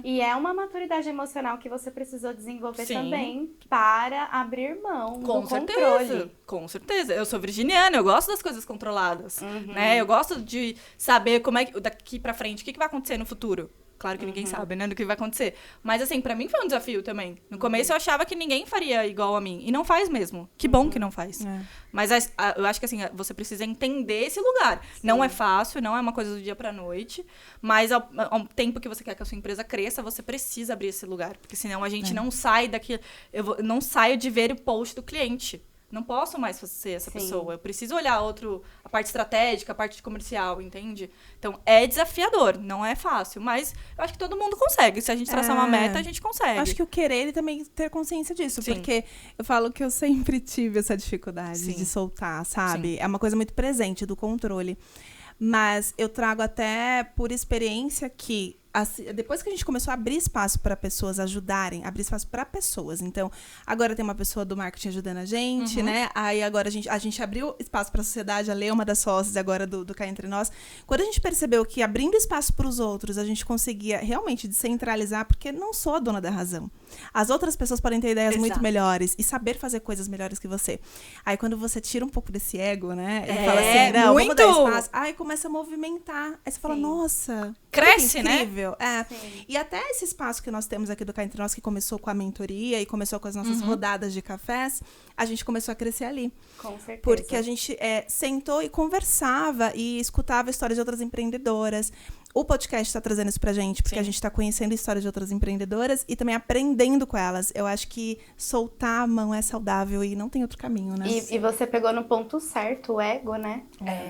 E é uma maturidade emocional que você precisou desenvolver Sim. também para abrir mão Com do certeza, controle. com certeza. Eu sou virginiana, eu gosto das coisas controladas, né? Eu gosto de saber como é que daqui pra frente, o que vai acontecer no futuro. Claro que ninguém sabe, né, do que vai acontecer. Mas, assim, pra mim foi um desafio também. No começo eu achava que ninguém faria igual a mim. E não faz mesmo. Que bom que não faz. Mas eu acho que, assim, você precisa entender esse lugar. Sim. Não é fácil, não é uma coisa do dia pra noite. Mas, ao tempo que você quer que a sua empresa cresça, você precisa abrir esse lugar. Porque senão a gente não sai daqui... não saio de ver o post do cliente. Não posso mais ser essa pessoa. Eu preciso olhar a parte estratégica, a parte comercial, entende? Então, é desafiador, não é fácil. Mas eu acho que todo mundo consegue. Se a gente traçar uma meta, a gente consegue. Acho que o querer, ele também ter consciência disso. Sim. Porque eu falo que eu sempre tive essa dificuldade de soltar, sabe? Sim. É uma coisa muito presente do controle. Mas eu trago até por experiência que depois que a gente começou a abrir espaço para pessoas ajudarem, abrir espaço para pessoas. Então, agora tem uma pessoa do marketing ajudando a gente, né? Aí agora a gente abriu espaço para a sociedade, a Lê é uma das sócias agora do Cá Entre Nós. Quando a gente percebeu que abrindo espaço para os outros, a gente conseguia realmente descentralizar, porque não sou a dona da razão. As outras pessoas podem ter ideias muito melhores e saber fazer coisas melhores que você. Aí quando você tira um pouco desse ego, né? E fala assim, não, vamos dar espaço. Aí começa a movimentar. Aí você fala, nossa, cresce, incrível. Né? E até esse espaço que nós temos aqui do Cá Entre Nós, que começou com a mentoria e começou com as nossas rodadas de cafés, a gente começou a crescer ali. Com certeza. Porque a gente sentou e conversava e escutava histórias de outras empreendedoras. O podcast está trazendo isso pra gente, porque a gente está conhecendo histórias de outras empreendedoras e também aprendendo com elas. Eu acho que soltar a mão é saudável e não tem outro caminho, né? E você pegou no ponto certo, o ego, né?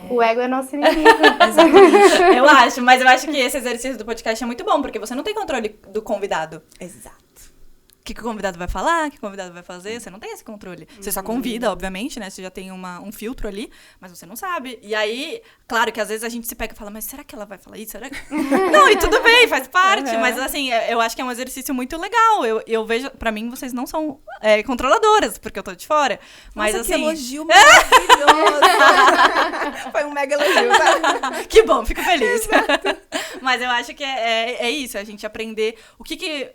O ego é nosso inimigo. Exatamente. Mas eu acho que esse exercício do podcast é muito bom, porque você não tem controle do convidado. Exato. O que o convidado vai falar, o que o convidado vai fazer, você não tem esse controle. Você só convida, obviamente, né? Você já tem um filtro ali, mas você não sabe. E aí, claro que às vezes a gente se pega e fala, mas será que ela vai falar isso? Será que... Não, e tudo bem, faz parte. Mas assim, eu acho que é um exercício muito legal. Eu vejo, pra mim, vocês não são controladoras, porque eu tô de fora. Mas Nossa, assim... que elogio maravilhoso! Foi um mega elogio, tá? Que bom, fico feliz. Mas eu acho que é isso, a gente aprender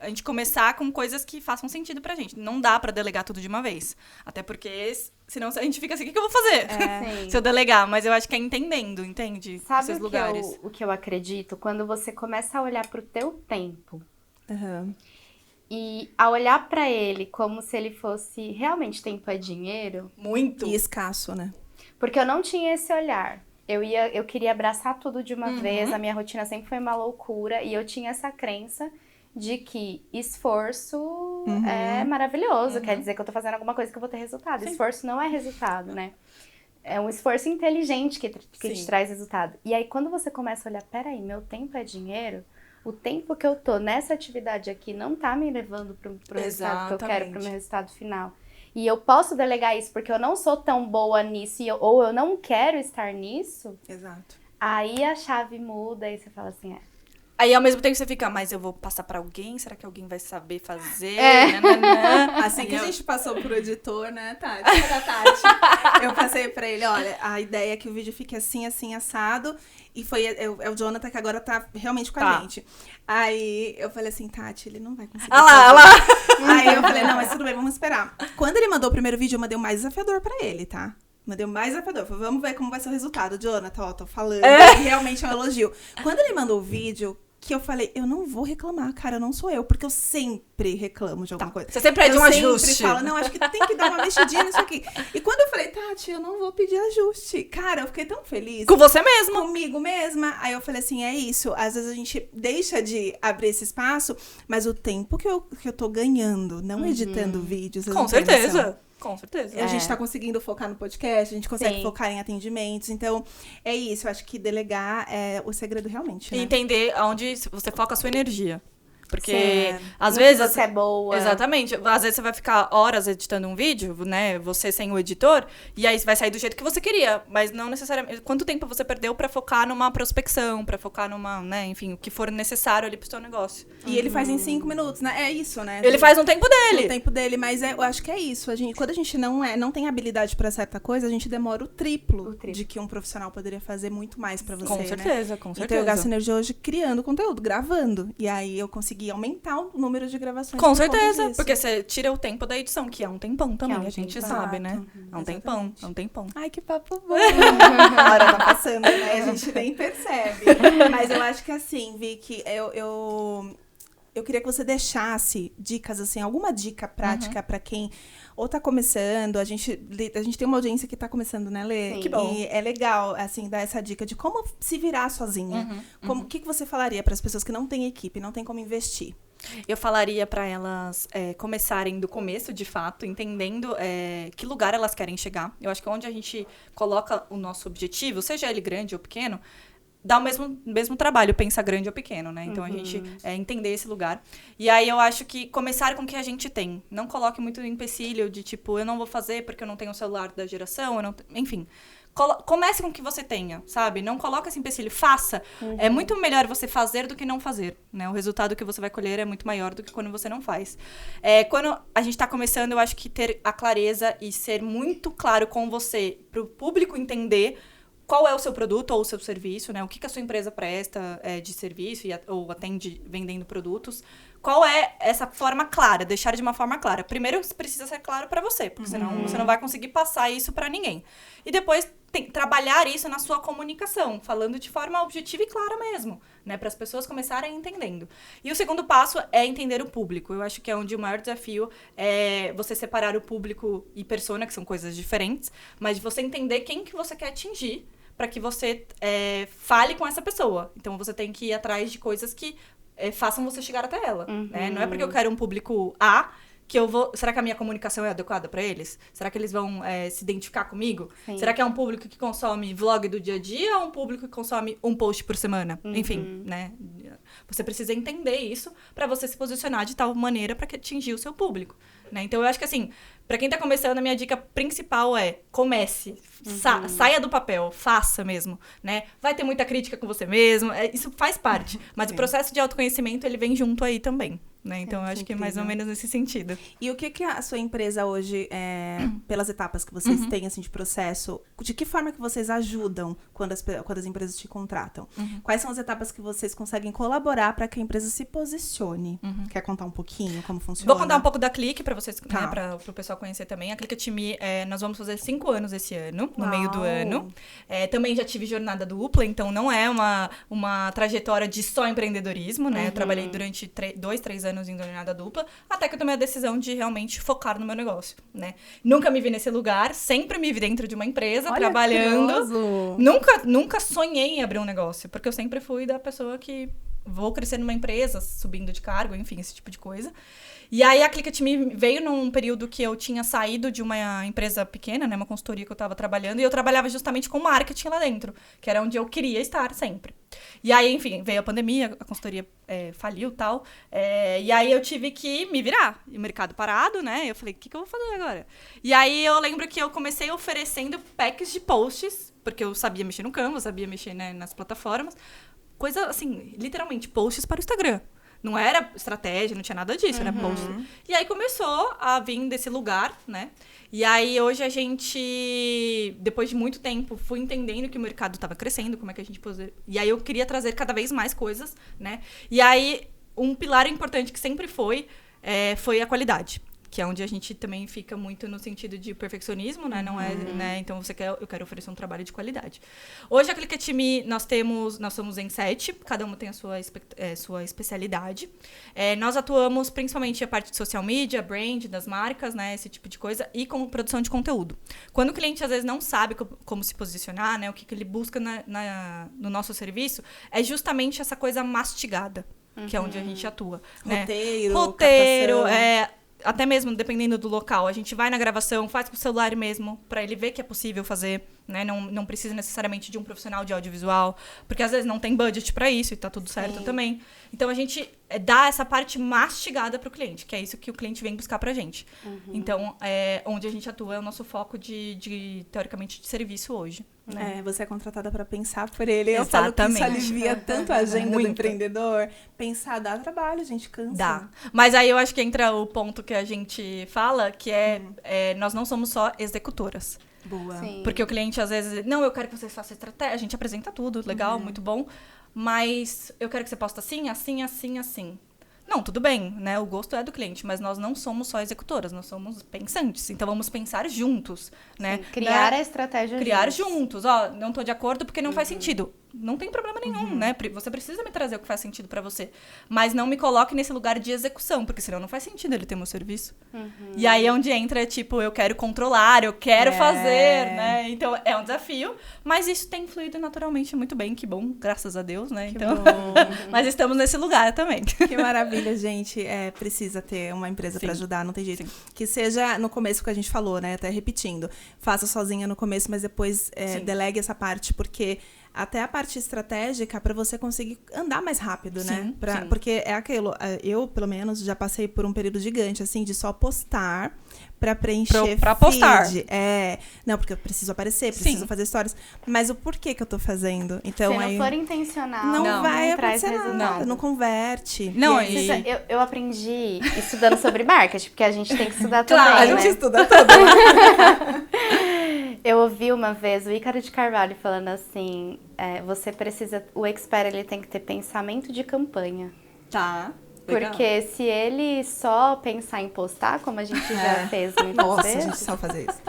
a gente começar com coisas que façam sentido pra gente. Não dá pra delegar tudo de uma vez. Até porque, senão a gente fica assim, o que eu vou fazer? Se eu delegar? Mas eu acho que é entendendo, entende? Sabe Esses lugares. o que eu acredito? Quando você começa a olhar pro teu tempo e a olhar pra ele como se ele fosse realmente tempo é dinheiro. Muito. E escasso, né? Porque eu não tinha esse olhar. Eu queria abraçar tudo de uma vez, a minha rotina sempre foi uma loucura e eu tinha essa crença de que esforço é maravilhoso, quer dizer que eu tô fazendo alguma coisa que eu vou ter resultado. Sim. Esforço não é resultado, né? É um esforço inteligente que te traz resultado. E aí, quando você começa a olhar, peraí, meu tempo é dinheiro, o tempo que eu tô nessa atividade aqui não tá me levando pro resultado que eu quero, pro meu resultado final. E eu posso delegar isso porque eu não sou tão boa nisso, ou eu não quero estar nisso. Exato. Aí a chave muda e você fala assim, Aí, ao mesmo tempo, você fica, mas eu vou passar pra alguém? Será que alguém vai saber fazer? Assim que a gente passou pro editor, né, Tati? Tati. Eu passei pra ele, olha, a ideia é que o vídeo fique assim, assim, assado. E foi o Jonathan que agora tá realmente com a gente. Aí eu falei assim, Tati, ele não vai conseguir. Olha lá. Aí eu falei, não, mas tudo bem, vamos esperar. Quando ele mandou o primeiro vídeo, eu mandei o mais desafiador pra ele, tá? Mandei o mais desafiador. Falei, vamos ver como vai ser o resultado. Jonathan, ó, tô falando. E realmente é um elogio. Quando ele mandou o vídeo, que eu falei, eu não vou reclamar, cara, não sou eu. Porque eu sempre reclamo de alguma coisa. Você sempre pede um ajuste. Eu sempre falo, não, acho que tem que dar uma mexidinha nisso aqui. E quando eu falei, Tati, eu não vou pedir ajuste. Cara, eu fiquei tão feliz. Com você mesmo. Comigo mesma. Aí eu falei assim, é isso. Às vezes a gente deixa de abrir esse espaço, mas o tempo que eu tô ganhando, não editando vídeos. Com certeza. Com certeza. A gente tá conseguindo focar no podcast, a gente consegue focar em atendimentos. Então, é isso. Eu acho que delegar é o segredo realmente, né? E entender aonde você foca a sua energia. Porque, às vezes... você é boa. Exatamente. Às vezes você vai ficar horas editando um vídeo, né? Você sem o editor. E aí vai sair do jeito que você queria. Mas não necessariamente... Quanto tempo você perdeu pra focar numa prospecção? Pra focar numa, né? Enfim, o que for necessário ali pro seu negócio. E ele faz em 5 minutos, né? É isso, né? Ele faz no tempo dele. No tempo dele. Mas eu acho que é isso. Quando a gente não tem habilidade pra certa coisa, a gente demora o triplo de que um profissional poderia fazer muito mais pra você, com certeza, né? Com certeza. Então eu gasto energia hoje criando conteúdo, gravando. E aí eu consegui aumentar o número de gravações. Com certeza, porque você tira o tempo da edição, que é um tempão também, a gente sabe, né? É um tempão, é um tempão. Ai, que papo bom! A hora tá passando, né? A gente nem percebe. Mas eu acho que assim, Vicky, eu queria que você deixasse dicas, assim, alguma dica prática pra quem ou tá começando, a gente tem uma audiência que tá começando, né, Lê? Sim. Que bom. E é legal, assim, dar essa dica de como se virar sozinha. O que você falaria para as pessoas que não têm equipe, não têm como investir? Eu falaria para elas começarem do começo, de fato, entendendo que lugar elas querem chegar. Eu acho que onde a gente coloca o nosso objetivo, seja ele grande ou pequeno, dá o mesmo trabalho, pensa grande ou pequeno, né? Então, a gente entender esse lugar. E aí, eu acho que começar com o que a gente tem. Não coloque muito empecilho de, tipo, eu não vou fazer porque eu não tenho o celular da geração, enfim. Comece com o que você tenha, sabe? Não coloque esse empecilho, faça. É muito melhor você fazer do que não fazer, né? O resultado que você vai colher é muito maior do que quando você não faz. Quando a gente tá começando, eu acho que ter a clareza e ser muito claro com você, pro público entender qual é o seu produto ou o seu serviço, né? O que a sua empresa presta de serviço ou atende vendendo produtos. Qual é essa forma clara? Deixar de uma forma clara. Primeiro, precisa ser claro para você, porque senão você não vai conseguir passar isso para ninguém. E depois, trabalhar isso na sua comunicação, falando de forma objetiva e clara mesmo, né? Para as pessoas começarem entendendo. E o segundo passo é entender o público. Eu acho que é onde o maior desafio é você separar o público e persona, que são coisas diferentes, mas você entender quem que você quer atingir para que você fale com essa pessoa. Então, você tem que ir atrás de coisas que façam você chegar até ela, né? Não é porque eu quero um público A que eu vou... Será que a minha comunicação é adequada para eles? Será que eles vão se identificar comigo? Sim. Será que é um público que consome vlog do dia a dia ou um público que consome um post por semana? Enfim, né? Você precisa entender isso para você se posicionar de tal maneira para atingir o seu público, né? Então, eu acho que assim, para quem tá começando, a minha dica principal é comece, saia do papel, faça mesmo, né? Vai ter muita crítica com você mesmo, isso faz parte, mas o processo de autoconhecimento, ele vem junto aí também. né? Então, eu acho que é mais ou incrível. menos nesse sentido. E o que a sua empresa hoje, pelas etapas que vocês têm, assim, de processo, de que forma que vocês ajudam quando as empresas te contratam? Quais são as etapas que vocês conseguem colaborar para que a empresa se posicione? Quer contar um pouquinho como funciona? Vou contar um pouco da Clique para vocês, Tá. né, para o pessoal conhecer também. A Clique Time, nós vamos fazer 5 anos esse ano, no meio do Uau. ano. Também já tive jornada dupla, então não é uma trajetória de só empreendedorismo, né? Eu trabalhei durante 2-3 anos em jornada dupla, até que eu tomei a decisão de realmente focar no meu negócio, né? Nunca me vi nesse lugar, sempre me vi dentro de uma empresa, Olha, trabalhando. curioso. Nunca sonhei em abrir um negócio, porque eu sempre fui da pessoa que vou crescer numa empresa, subindo de cargo, enfim, esse tipo de coisa. E aí a Clicket Me veio num período que eu tinha saído de uma empresa pequena, né, uma consultoria que eu tava trabalhando, e eu trabalhava justamente com marketing lá dentro, que era onde eu queria estar sempre. E aí, enfim, veio a pandemia, a consultoria faliu e tal, e aí eu tive que me virar, e o mercado parado, né, eu falei, o que eu vou fazer agora? E aí eu lembro que eu comecei oferecendo packs de posts, porque eu sabia mexer no Canva, sabia mexer, né, nas plataformas, coisa, assim, literalmente, posts para o Instagram. Não era estratégia, não tinha nada disso, era post. E aí começou a vir desse lugar, né? E aí hoje a gente, depois de muito tempo, fui entendendo que o mercado estava crescendo, como é que a gente pode... E aí eu queria trazer cada vez mais coisas, né? E aí um pilar importante que sempre foi a qualidade. Que é onde a gente também fica muito no sentido de perfeccionismo, né? Não é, né? Então, eu quero oferecer um trabalho de qualidade. Hoje, a Clicket Me, nós somos em 7, cada uma tem a sua especialidade. Nós atuamos principalmente a parte de social media, brand, das marcas, né? Esse tipo de coisa, e com produção de conteúdo. Quando o cliente, às vezes, não sabe como se posicionar, né? O que ele busca no nosso serviço, é justamente essa coisa mastigada, que é onde a gente atua. Roteiro, até mesmo dependendo do local, a gente vai na gravação, faz com o celular mesmo, pra ele ver que é possível fazer, né? Não precisa necessariamente de um profissional de audiovisual, porque às vezes não tem budget pra isso e tá tudo certo também. Então a gente dá essa parte mastigada pro cliente, que é isso que o cliente vem buscar pra gente. Então, onde a gente atua é o nosso foco teoricamente, de serviço hoje. Né? Você é contratada para pensar por ele. Eu falo que isso alivia tanto a agenda do empreendedor. Pensar dá trabalho, gente, cansa. Dá. Mas aí eu acho que entra o ponto que a gente fala, que nós não somos só executoras. Boa. Sim. Porque o cliente, às vezes, não, eu quero que vocês façam estratégia, a gente apresenta tudo, legal, muito bom, mas eu quero que você posta assim, assim, assim, assim. Não, tudo bem, né? O gosto é do cliente, mas nós não somos só executoras, nós somos pensantes. Então, vamos pensar juntos, né? Sim, criar a estratégia Criar juntos. Ó, não tô de acordo porque não faz sentido. Não tem problema nenhum, né? Você precisa me trazer o que faz sentido pra você. Mas não me coloque nesse lugar de execução, porque senão não faz sentido ele ter meu serviço. E aí é onde entra, tipo, eu quero controlar, eu quero fazer, né? Então, é um desafio. Mas isso tem fluído naturalmente muito bem, que bom, graças a Deus, né? Então, mas estamos nesse lugar também. Que maravilha, gente. Precisa ter uma empresa pra ajudar, não tem jeito. Sim. Que seja no começo que a gente falou, né? Até repetindo. Faça sozinha no começo, mas depois delegue essa parte, porque até a parte estratégica para você conseguir andar mais rápido, né? Sim. Porque é aquilo, eu, pelo menos, já passei por um período gigante, assim, de só postar pra preencher pra postar. Não, porque eu preciso aparecer, preciso fazer stories. Mas o porquê que eu tô fazendo? Então, se não for intencional, não vai traz acontecer resultado. nada, não converte. Não, eu aprendi estudando sobre marketing, porque a gente tem que estudar claro, também, a gente né? estuda tudo. Eu ouvi uma vez o Ícaro de Carvalho falando assim, o expert, ele tem que ter pensamento de campanha. Tá. Legal. Porque se ele só pensar em postar, como a gente já fez muitas Nossa, vezes... a gente só fazer isso.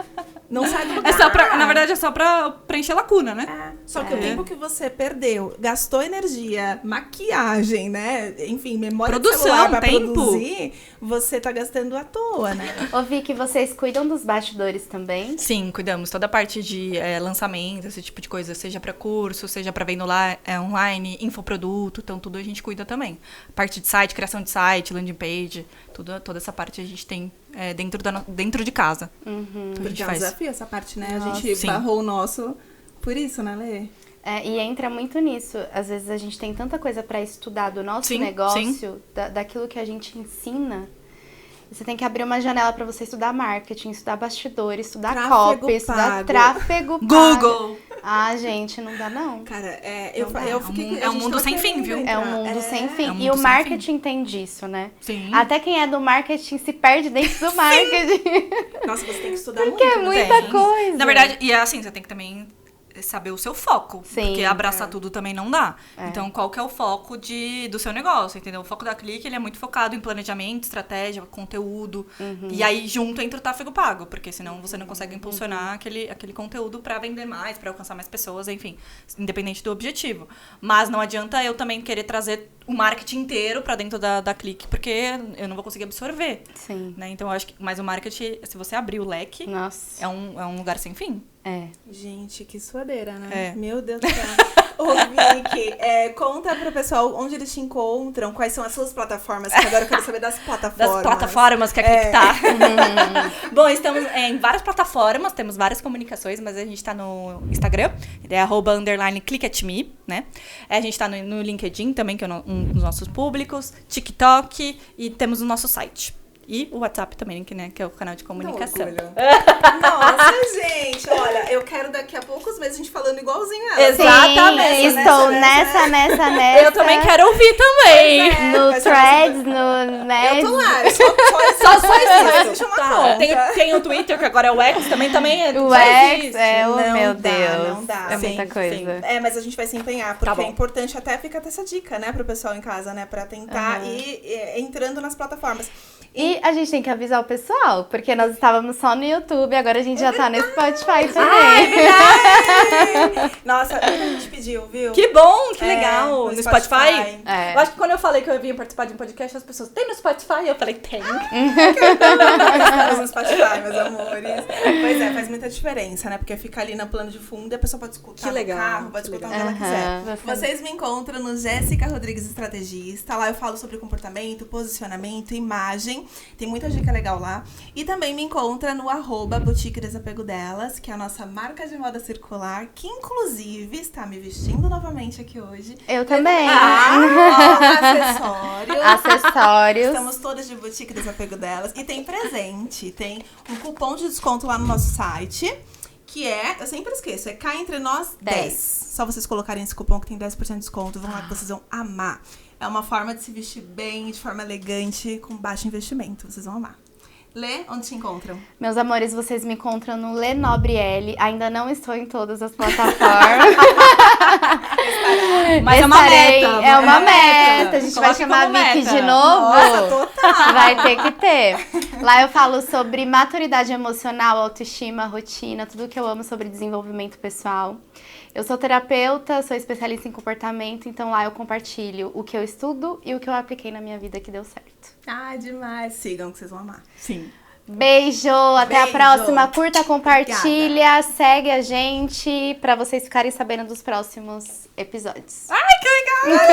Não sai do lugar. Na verdade, é só pra preencher lacuna, né? Só que o tempo que você perdeu, gastou energia, maquiagem, né? Enfim, memória Produção, do celular pra tempo. produzir, você tá gastando à toa, né? Ô, Vicky, vocês cuidam dos bastidores também? Sim, cuidamos. Toda a parte de lançamento, esse tipo de coisa, seja para curso, seja para venda online, infoproduto, então tudo a gente cuida também. Parte de site, criação de site, landing page, toda essa parte a gente tem dentro de casa. Então, Porque é um desafio essa parte, né? Nossa. A gente Sim. barrou o nosso por isso, né, Lê? E entra muito nisso. Às vezes a gente tem tanta coisa pra estudar do nosso Sim, negócio, daquilo que a gente ensina. Você tem que abrir uma janela pra você estudar marketing, estudar bastidores, estudar Tráfego copy, estudar pago. tráfego pago. Google! Ah, gente, não dá não. Cara, É um mundo sem fim, viu? É um mundo sem fim. É um E mundo o sem marketing tem disso, né? Sim. Até quem é do marketing se perde dentro do marketing. Nossa, você tem que estudar Porque muito. é muita Tem. coisa. Na verdade, e é assim, você tem que também saber o seu foco. Sim. Porque abraçar tudo também não dá. É. Então, qual que é o foco do seu negócio, entendeu? O foco da Clique, ele é muito focado em planejamento, estratégia, conteúdo. E aí, junto entra o tráfego pago. Porque senão você não consegue impulsionar aquele conteúdo pra vender mais, pra alcançar mais pessoas, enfim. Independente do objetivo. Mas não adianta eu também querer trazer o marketing inteiro pra dentro da Clique, porque eu não vou conseguir absorver. Sim. Né? Então, eu acho que... Mas o marketing, se você abrir o leque, Nossa. é um lugar sem fim. É. Gente, que suadeira, né? É. Meu Deus do céu. Ô, Vicky, conta pro pessoal onde eles te encontram, quais são as suas plataformas, que agora eu quero saber das plataformas. Das plataformas que a Clique tá. Bom, estamos em várias plataformas, temos várias comunicações, mas a gente tá no Instagram, ele é @_clickatme, né? A gente tá no LinkedIn também, que é um dos nossos públicos, TikTok, e temos o nosso site. E o WhatsApp também, que é o canal de comunicação. Nossa, gente, olha, eu quero daqui a poucos meses a gente falando igualzinho ela. Exatamente. Sim, estou nessa. Eu também quero ouvir também. No Vai ser Threads, assim. no Mad. Eu tô lá, só isso, deixa uma conta. Tem o Twitter, que agora é o X, também é. O já X, existe. meu dá, Deus. não dá. É Sim, muita coisa. sim. Mas a gente vai se empenhar, porque Tá bom. é importante até ficar essa dica, né, pro pessoal em casa, né, pra tentar ir entrando nas plataformas. E a gente tem que avisar o pessoal, porque nós estávamos só no YouTube, agora a gente já tá no Spotify também. Nossa, muita gente pediu, viu? Que bom, que É, legal. no No Spotify? É. Eu acho que quando eu falei que eu vinha participar de um podcast, as pessoas, tem no Spotify? Eu falei, tem. Estamos no Spotify, meus amores. Pois é, faz muita diferença, né? Porque fica ali no plano de fundo e a pessoa pode escutar Que legal, no carro, pode que escutar legal. onde ela quiser. Você- Vocês me encontram no Jéssica Rodrigues Estrategista. Lá eu falo sobre comportamento, posicionamento, imagem. Tem muita dica legal lá. E também me encontra no @Boutique Desapego Delas, que é a nossa marca de moda circular, que inclusive está me vestindo novamente aqui hoje. Eu também. Acessórios. Acessórios. Estamos todas de Boutique Desapego Delas. E tem presente, tem um cupom de desconto lá no nosso site, que eu sempre esqueço, é Cá Entre Nós 10. Só vocês colocarem esse cupom que tem 10% de desconto, vão lá que vocês vão amar. É uma forma de se vestir bem, de forma elegante, com baixo investimento, vocês vão amar. Lê, onde te encontram? Meus amores, vocês me encontram no Lenobrielle. Ainda não estou em todas as plataformas. Mas é uma Estarei. meta. É uma meta. A gente vai Coloque chamar a como Vicky meta. de novo. Nossa, total! Vai ter que ter. Lá eu falo sobre maturidade emocional, autoestima, rotina, tudo que eu amo sobre desenvolvimento pessoal. Eu sou terapeuta, sou especialista em comportamento, então lá eu compartilho o que eu estudo e o que eu apliquei na minha vida que deu certo. Ah, demais. Sigam que vocês vão amar. Sim. Beijo, até a Beijo. próxima. Curta, compartilha, segue a gente pra vocês ficarem sabendo dos próximos episódios. Valeu!